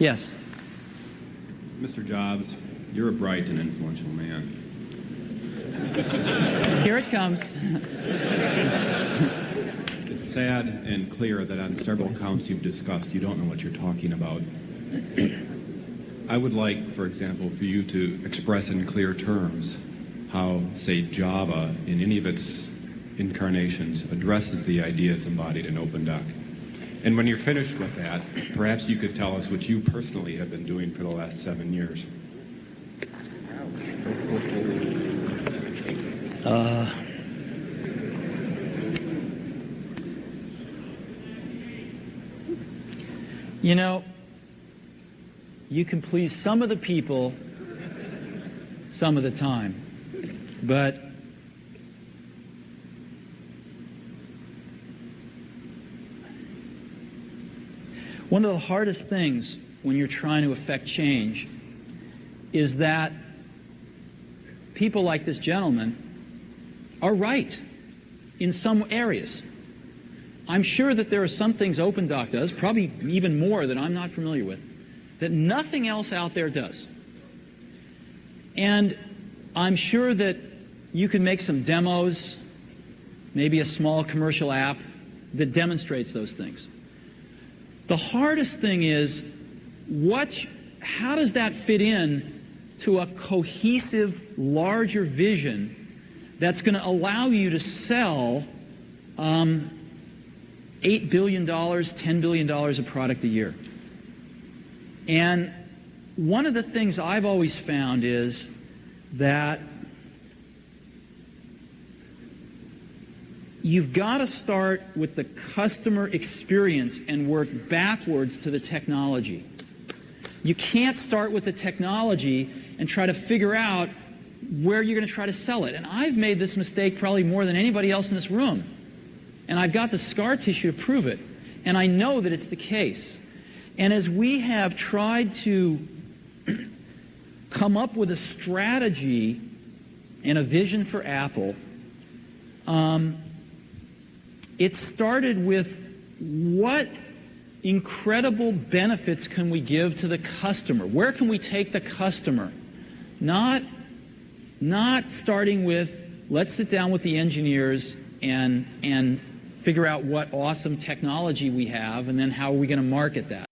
Yes. Mr. Jobs, you're a bright and influential man. Here it comes. It's sad and clear that on several counts you've discussed, you don't know what you're talking about. I would like, for example, for you to express in clear terms how, say, Java, in any of its incarnations, addresses the ideas embodied in OpenDoc. And when you're finished with that, perhaps you could tell us what you personally have been doing for the last 7 years. You know, you can please some of the people some of the time, but one of the hardest things when you're trying to affect change is that people like this gentleman are right in some areas. I'm sure that there are some things OpenDoc does, probably even more that I'm not familiar with, that nothing else out there does. And I'm sure that you can make some demos, maybe a small commercial app that demonstrates those things. The hardest thing is, how does that fit in to a cohesive, larger vision that's going to allow you to sell $8 billion, $10 billion of product a year? And one of the things I've always found is that you've got to start with the customer experience and work backwards to the technology. You can't start with the technology and try to figure out where you're going to try to sell it. And I've made this mistake probably more than anybody else in this room. And I've got the scar tissue to prove it. And I know that it's the case. And as we have tried to come up with a strategy and a vision for Apple, it started with what incredible benefits can we give to the customer? Where can we take the customer? Not starting with, let's sit down with the engineers and figure out what awesome technology we have, and then how are we going to market that.